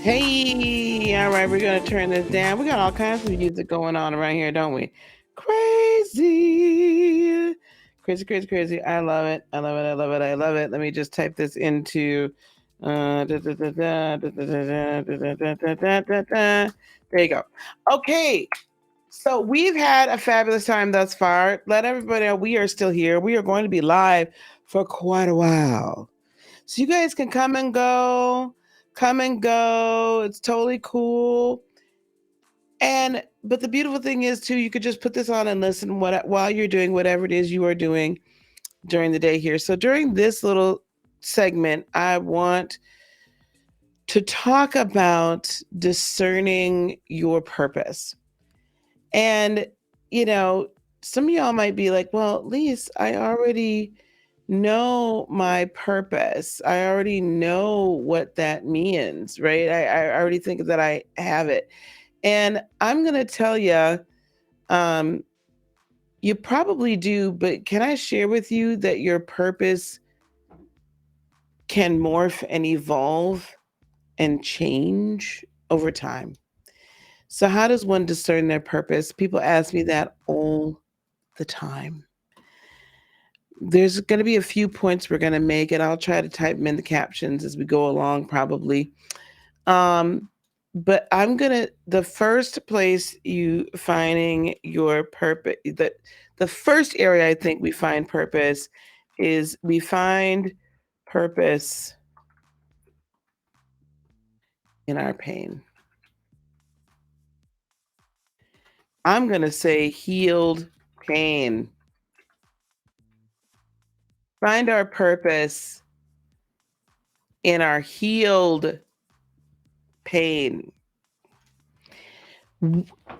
Hey, all right, we're gonna turn this down. We got all kinds of music going on around here, don't we? Crazy, crazy, crazy, crazy. I love it. I love it. I love it. I love it. Let me just type this into. There you go. Okay, so we've had a fabulous time thus far. Let everybody know we are still here. We are going to be live for quite a while. So you guys can come and go, come and go. It's totally cool. But the beautiful thing is too, you could just put this on and listen while you're doing whatever it is you are doing during the day here. So during this little segment, I want to talk about discerning your purpose. And some of y'all might be like, well, Lise, I already know my purpose. I already know what that means, right? I already think that I have it. And I'm going to tell you, you probably do, but can I share with you that your purpose can morph and evolve and change over time? So, how does one discern their purpose? People ask me that all the time. There's going to be a few points we're going to make, and I'll try to type them in the captions as we go along, probably. But the first place you finding your purpose, the first area I think we find purpose is we find purpose in our pain. I'm going to say healed pain. Find our purpose in our healed pain.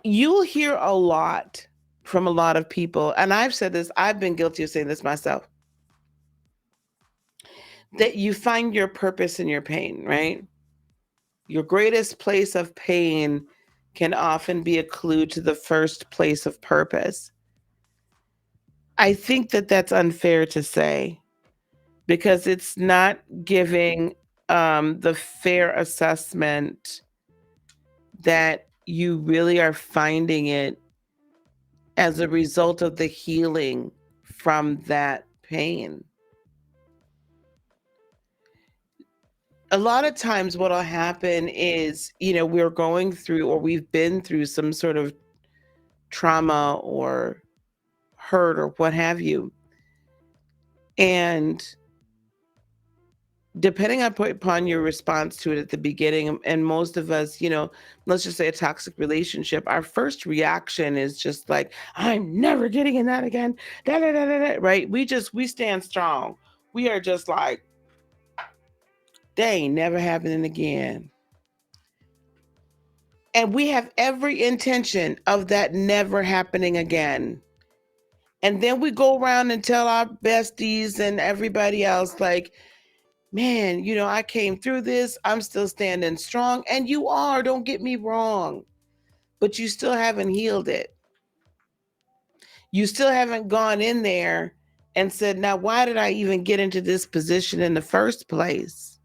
You'll hear a lot from a lot of people, and I've said this, I've been guilty of saying this myself, that you find your purpose in your pain, right? Your greatest place of pain can often be a clue to the first place of purpose. I think that that's unfair to say because it's not giving the fair assessment that you really are finding it as a result of the healing from that pain. A lot of times what'll happen is, we're going through or we've been through some sort of trauma or hurt or what have you. And depending upon your response to it at the beginning, and most of us, let's just say a toxic relationship, our first reaction is just like, I'm never getting in that again. Da, da, da, da, da, right? We stand strong. We are just like, they ain't never happening again. And we have every intention of that never happening again. And then we go around and tell our besties and everybody else, like, man, I came through this. I'm still standing strong. And you are, don't get me wrong. But you still haven't healed it. You still haven't gone in there and said, now, why did I even get into this position in the first place?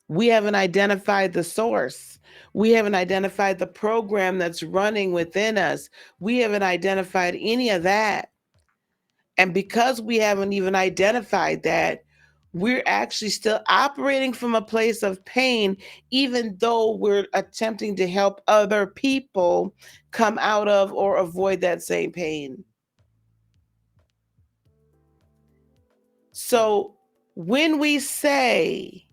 We haven't identified the source. We haven't identified the program that's running within us. We haven't identified any of that. And because we haven't even identified that, we're actually still operating from a place of pain, even though we're attempting to help other people come out of or avoid that same pain. So when we say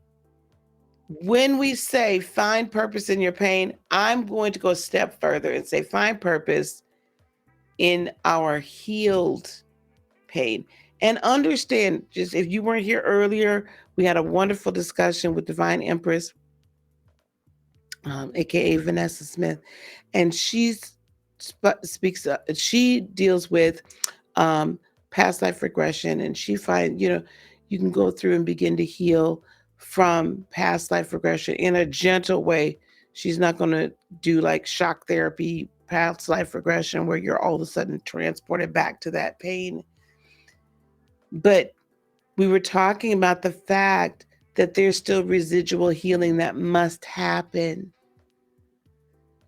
find purpose in your pain, I'm going to go a step further and say find purpose in our healed pain. And understand, just if you weren't here earlier, we had a wonderful discussion with Divine Empress, aka Vanessa Smith, and she deals with past life regression, and she finds, you can go through and begin to heal from past life regression in a gentle way. She's not going to do like shock therapy, past life regression, where you're all of a sudden transported back to that pain. But We were talking about the fact that there's still residual healing that must happen.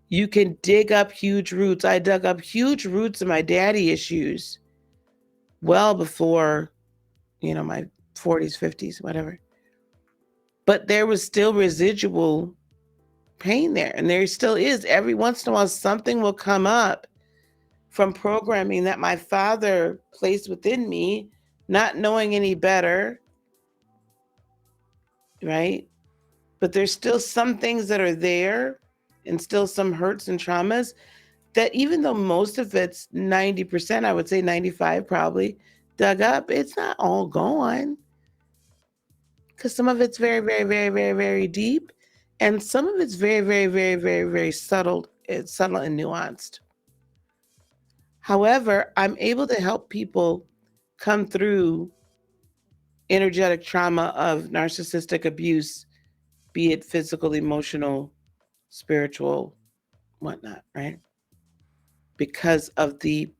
You can dig up huge roots. I dug up huge roots of my daddy issues well before, my 40s, 50s, whatever. But there was still residual pain there. And there still is. Every once in a while, something will come up from programming that my father placed within me, not knowing any better, right? But there's still some things that are there and still some hurts and traumas that, even though most of it's 90%, I would say 95 probably dug up, it's not all gone, because some of it's very, very, very, very, very deep, and some of it's very, very, very, very, very subtle. It's subtle and nuanced. However, I'm able to help people come through energetic trauma of narcissistic abuse, be it physical, emotional, spiritual, whatnot, right? Because of the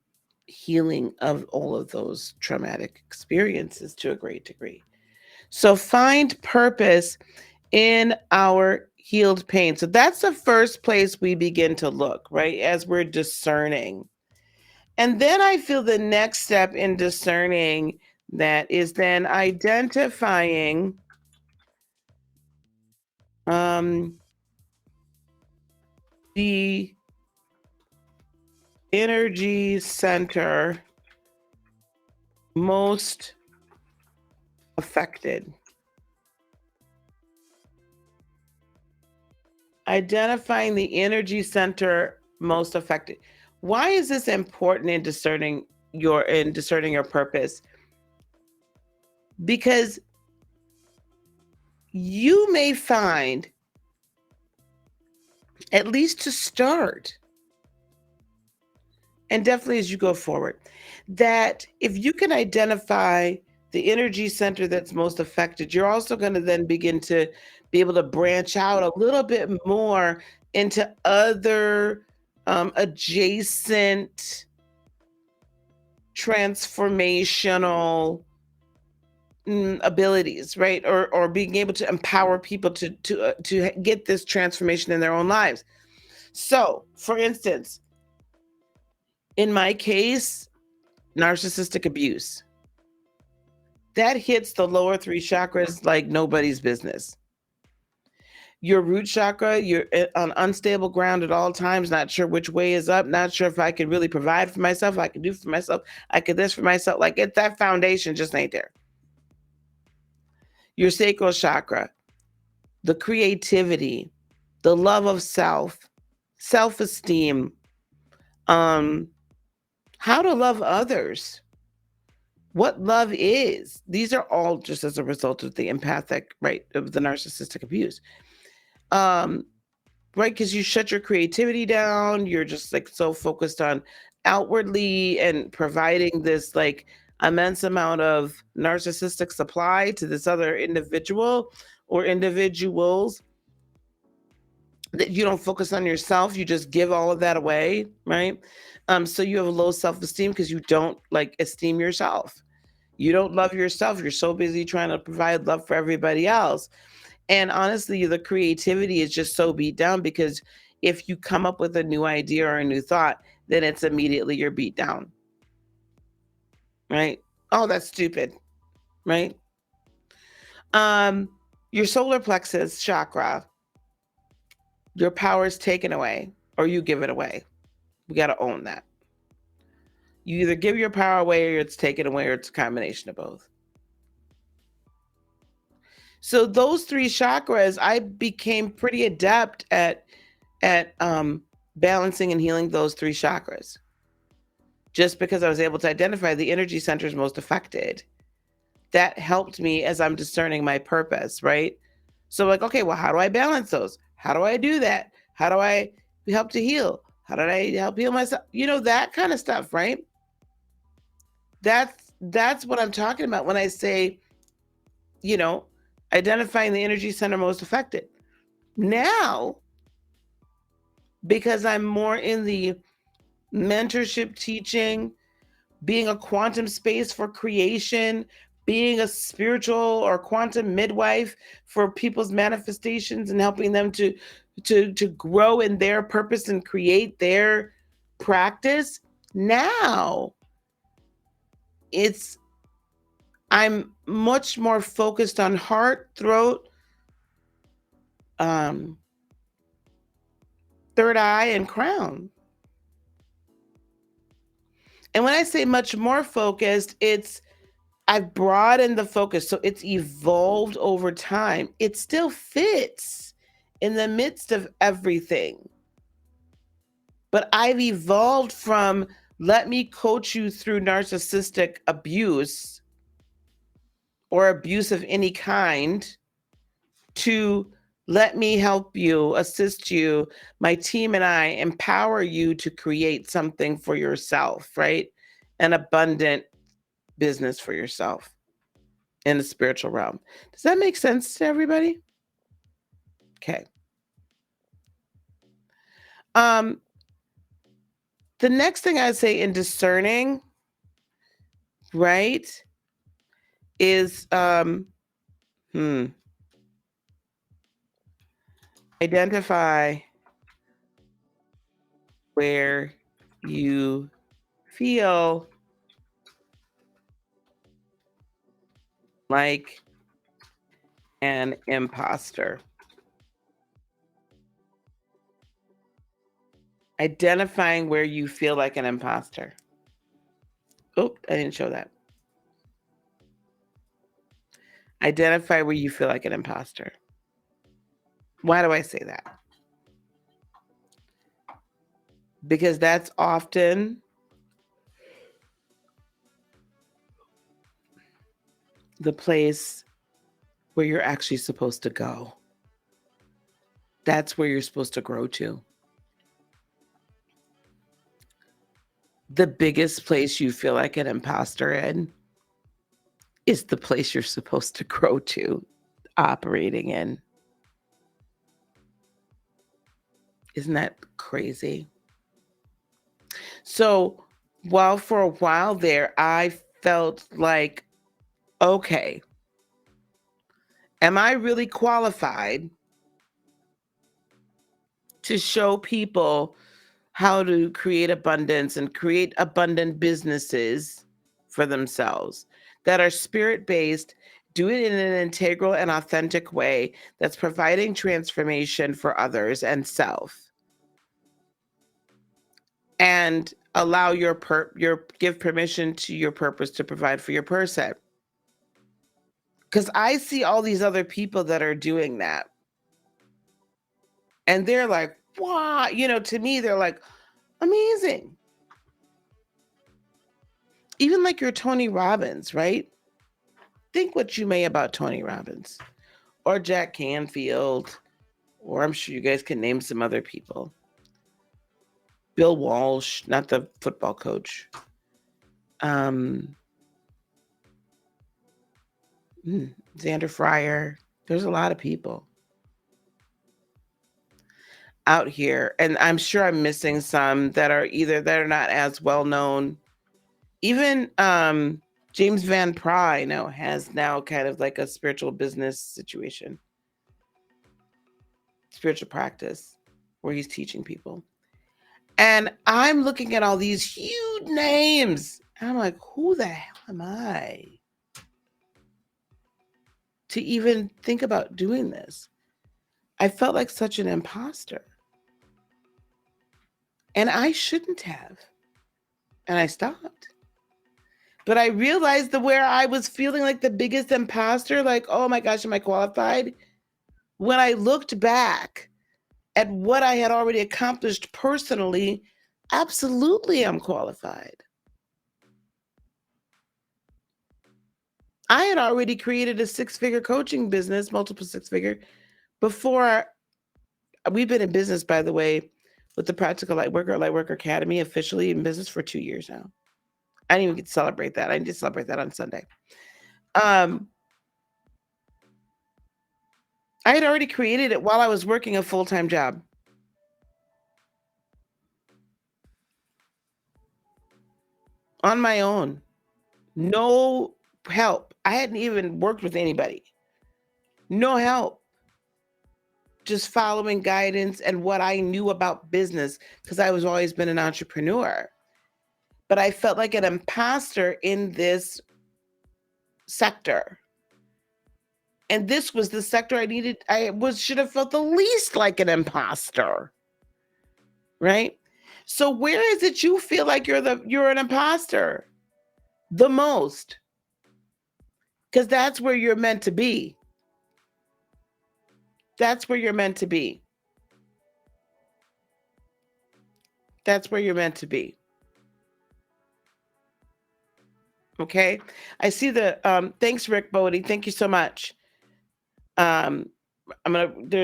healing of all of those traumatic experiences to a great degree. So find purpose in our healed pain. So that's the first place we begin to look, right? As we're discerning. And then I feel the next step in discerning that is then identifying the energy center most affected. Identifying the energy center most affected. Why is this important in discerning your purpose? Because you may find, at least to start, and definitely as you go forward, that if you can identify the energy center that's most affected, you're also going to then begin to be able to branch out a little bit more into other adjacent transformational abilities, right? Or being able to empower people to get this transformation in their own lives. So, for instance, in my case, narcissistic abuse. That hits the lower three chakras like nobody's business. Your root chakra, you're on unstable ground at all times, not sure which way is up, not sure if I can really provide for myself, I can do for myself, I could this for myself. Like that foundation just ain't there. Your sacral chakra, the creativity, the love of self, self-esteem, how to love others, what love is. These are all just as a result of the empathic, right, of the narcissistic abuse. Right, because you shut your creativity down, you're just like so focused on outwardly and providing this like immense amount of narcissistic supply to this other individual or individuals, that you don't focus on yourself, you just give all of that away, right? So you have a low self-esteem because you don't like esteem yourself. You don't love yourself. You're so busy trying to provide love for everybody else. And honestly, the creativity is just so beat down because if you come up with a new idea or a new thought, then it's immediately you're beat down, right? Oh, that's stupid, right? Um, your solar plexus chakra, your power is taken away or you give it away. We got to own that. You either give your power away or it's taken away or it's a combination of both. So those three chakras, I became pretty adept at balancing and healing those three chakras, just because I was able to identify the energy centers most affected. That helped me as I'm discerning my purpose, right? So like, okay, well, how do I balance those? How do I do that? How do I help to heal? How did I help heal myself? That kind of stuff, right? That's what I'm talking about when I say, you know, identifying the energy center most affected. Now, because I'm more in the mentorship teaching, being a quantum space for creation, being a spiritual or quantum midwife for people's manifestations and helping them to grow in their purpose and create their practice. Now it's I'm much more focused on heart, throat, um, third eye, and crown. And when I say much more focused, it's I've broadened the focus, so it's evolved over time. It still fits in the midst of everything, but I've evolved from let me coach you through narcissistic abuse or abuse of any kind to let me help you, assist you, my team and I empower you to create something for yourself, right? An abundant business for yourself in the spiritual realm. Does that make sense to everybody? Okay. Um, the next thing I'd say in discerning, right, is hmm, identify where you feel like an imposter. Identifying where you feel like an imposter. Oh, I didn't show that. Identify where you feel like an imposter. Why do I say that? Because that's often the place where you're actually supposed to go. That's where you're supposed to grow to. The biggest place you feel like an imposter in is the place you're supposed to grow to, operating in. Isn't that crazy? So, while for a while there, I felt like, okay, am I really qualified to show people how to create abundance and create abundant businesses for themselves that are spirit based, do it in an integral and authentic way that's providing transformation for others and self, and allow your give permission to your purpose to provide for your person. Because I see all these other people that are doing that, and they're like, wow, to me, they're like, amazing. Even like your Tony Robbins, right? Think what you may about Tony Robbins or Jack Canfield, or I'm sure you guys can name some other people. Bill Walsh, not the football coach. Um, Xander Fryer. There's a lot of people out here, and I'm sure I'm missing some that are not as well known. Even James Van Pry has now kind of like a spiritual business situation, spiritual practice where he's teaching people. And I'm looking at all these huge names. And I'm like, who the hell am I to even think about doing this? I felt like such an imposter. And I shouldn't have. And I stopped. But I realized where I was feeling like the biggest imposter, like, oh my gosh, am I qualified? When I looked back at what I had already accomplished personally, absolutely I'm qualified. I had already created a six-figure coaching business, multiple six-figure, before we've been in business, by the way, with the Practical Lightworker Academy, officially in business for 2 years now. I didn't even get to celebrate that. I need to celebrate that on Sunday. I had already created it while I was working a full-time job. On my own. No help. I hadn't even worked with anybody. No help. Just following guidance and what I knew about business, because I was always been an entrepreneur. But I felt like an imposter in this sector. And this was the sector should have felt the least like an imposter. Right? So where is it you feel like you're an imposter? The most. Because that's where you're meant to be. That's where you're meant to be. That's where you're meant to be. Okay. I see thanks, Rick Bodie. Thank you so much. There's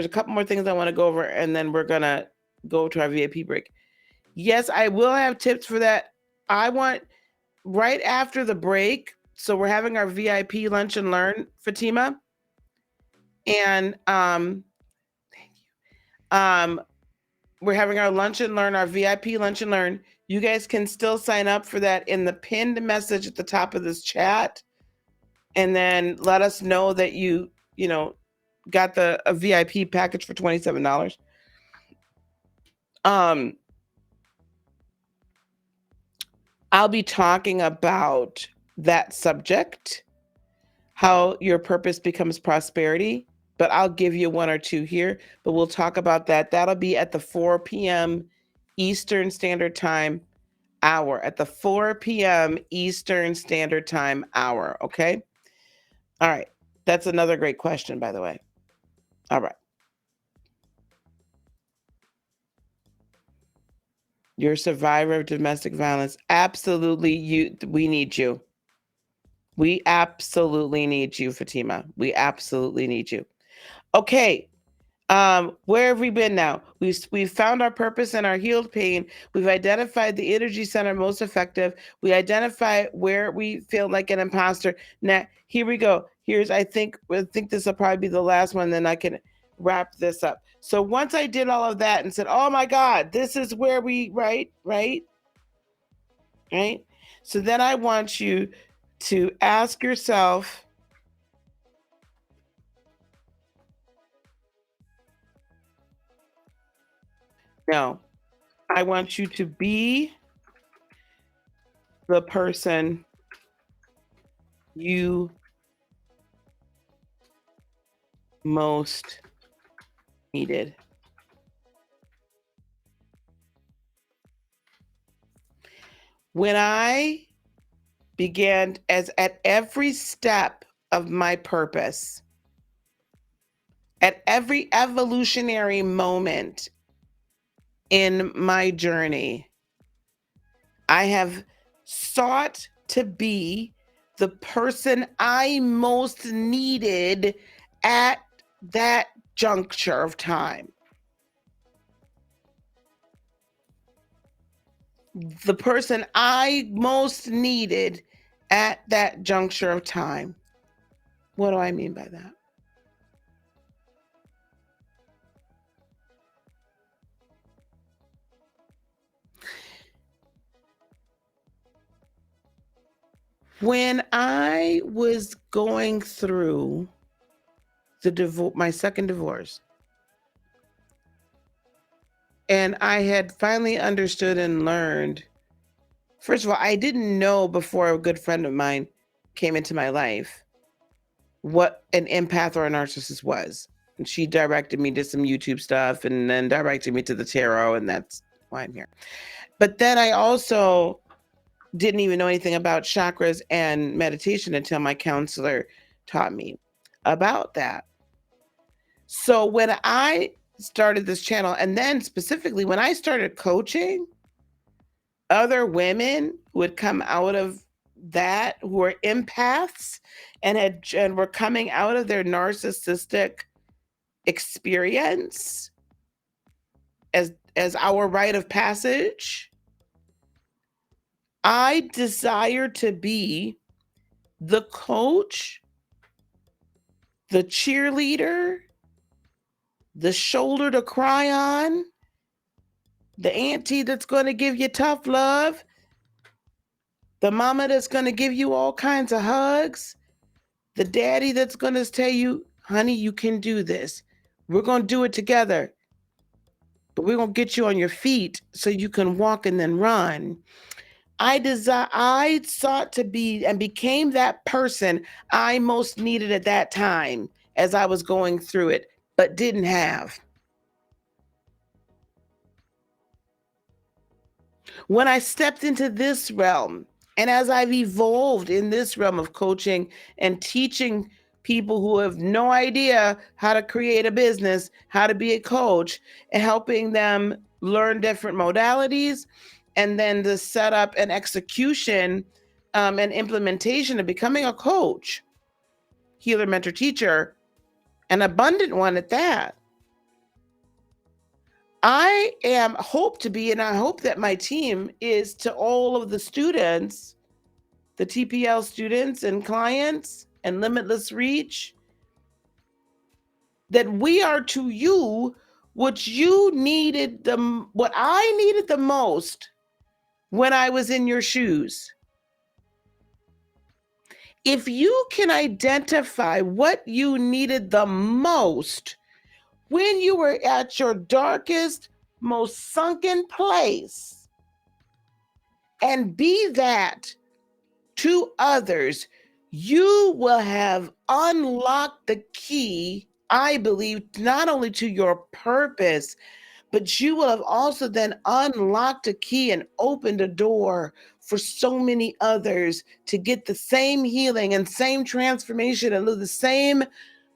a couple more things I want to go over, and then we're gonna go to our VIP break. Yes, I will have tips for that. I want right after the break. So we're having our VIP lunch and learn, Fatima. And thank you. We're having our lunch and learn, our VIP lunch and learn. You guys can still sign up for that in the pinned message at the top of this chat. And then let us know that you got a VIP package for $27. I'll be talking about that subject, how your purpose becomes prosperity, but I'll give you one or two here, but we'll talk about that. That'll be at the 4 p.m. Eastern Standard Time hour, at the 4 p.m. Eastern Standard Time hour, okay? All right. That's another great question, by the way. All right. You're a survivor of domestic violence. Absolutely, we need you. We absolutely need you, Fatima. We absolutely need you. Okay. Where have we been now? We've found our purpose and our healed pain. We've identified the energy center most effective. We identify where we feel like an imposter. Now, here we go. I think this will probably be the last one, then I can wrap this up. So once I did all of that and said, oh my God, this is where right? So then I want you to ask yourself, no, I want you to be the person you most needed. When I began at every step of my purpose, at every evolutionary moment in my journey, I have sought to be the person I most needed at that juncture of time. The person I most needed at that juncture of time. What do I mean by that? When I was going through my second divorce, and I had finally understood and learned, first of all, I didn't know before a good friend of mine came into my life what an empath or a narcissist was. And she directed me to some YouTube stuff and then directed me to the tarot, and that's why I'm here. But then I also didn't even know anything about chakras and meditation until my counselor taught me about that. So when I started this channel, and then specifically when I started coaching other women who had come out of that, who were empaths and were coming out of their narcissistic experience as our rite of passage, I desire to be the coach, the cheerleader, the shoulder to cry on, the auntie that's going to give you tough love, the mama that's going to give you all kinds of hugs, The daddy that's going to tell you, honey, you can do this. We're going to do it together, but we're going to get you on your feet so you can walk and then run. I sought to be and became that person I most needed at that time as I was going through it, but didn't have. When I stepped into this realm, and as I've evolved in this realm of coaching and teaching people who have no idea how to create a business, how to be a coach, and helping them learn different modalities, and then the setup and execution and implementation of becoming a coach, healer, mentor, teacher, an abundant one at that. I am hope to be, and I hope that my team is to all of the students, the TPL students and clients and Limitless Reach, that we are to you what you needed what I needed the most when I was in your shoes. If you can identify what you needed the most when you were at your darkest, most sunken place, and be that to others, you will have unlocked the key, I believe, not only to your purpose, but you will have also then unlocked a key and opened a door for so many others to get the same healing and same transformation and live the same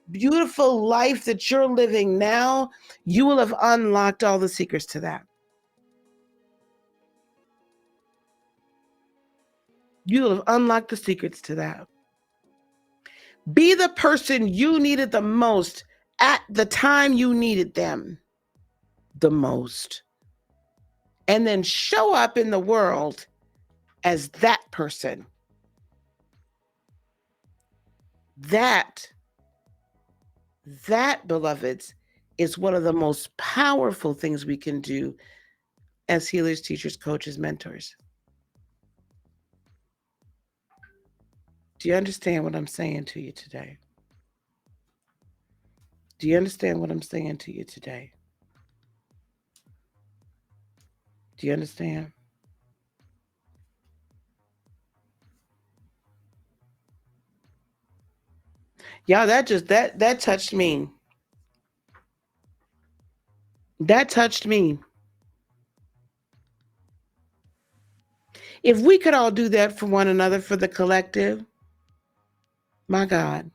beautiful life that you're living now. You will have unlocked all the secrets to that. You will have unlocked the secrets to that. Be the person you needed the most at the time you needed them the most. And then show up in the world as that person. That, beloveds, is one of the most powerful things we can do as healers, teachers, coaches, mentors. Do you understand what I'm saying to you today? Do you understand what I'm saying to you today? Do you understand? Y'all, that touched me. That touched me. If we could all do that for one another, for the collective, my God.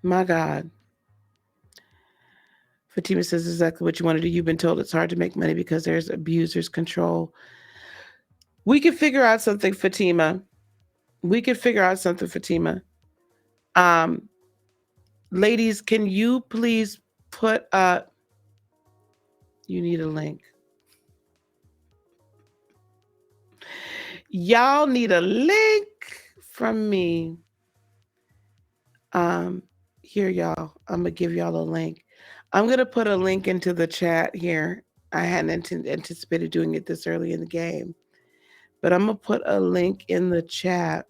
My God. Fatima says exactly what you want to do. You've been told it's hard to make money because there's abusers control. We could figure out something, Fatima. We could figure out something, Fatima. Ladies, can you please put you need a link. Y'all need a link from me. Here, y'all. I'm gonna give y'all a link. I'm gonna put a link into the chat here. I hadn't anticipated doing it this early in the game, but I'm gonna put a link in the chat.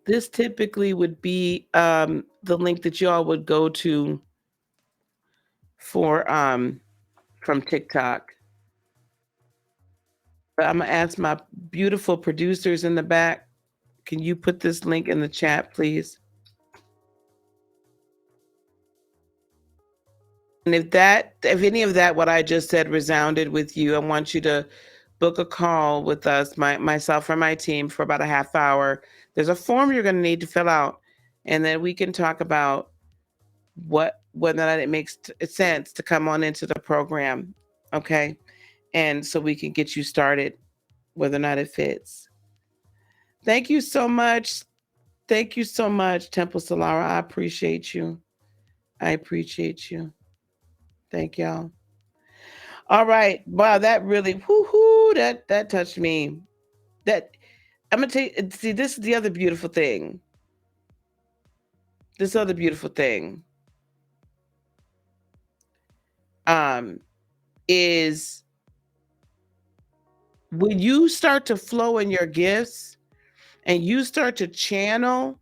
This typically would be the link that y'all would go to for from TikTok. But I'm gonna ask my beautiful producers in the back. Can you put this link in the chat, please? And if any of that, what I just said resounded with you, I want you to book a call with us, myself or my team, for about a half hour. There's a form you're going to need to fill out, and then we can talk about whether or not it makes sense to come on into the program, okay? And so we can get you started, whether or not it fits. Thank you so much. Thank you so much, Temple Solara. I appreciate you. I appreciate you. Thank y'all. All right. Wow, that really whoo-hoo, that touched me. That I'm gonna see, this is the other beautiful thing. this other beautiful thing is when you start to flow in your gifts and you start to channel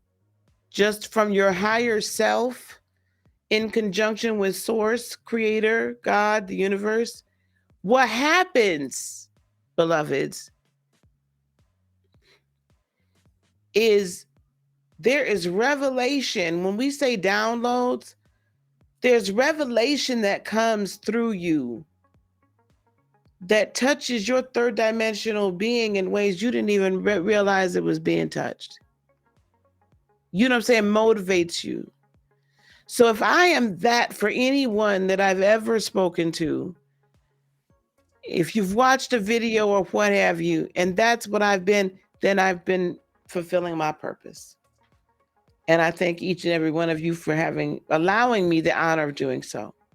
just from your higher self in conjunction with source, creator, God, the universe, what happens, beloveds, is there is revelation. When we say downloads, there's revelation that comes through you that touches your third dimensional being in ways you didn't even realize it was being touched. You know what I'm saying? Motivates you. So if I am that for anyone that I've ever spoken to, if you've watched a video or what have you, and that's what I've been, then I've been fulfilling my purpose. And I thank each and every one of you for allowing me the honor of doing so.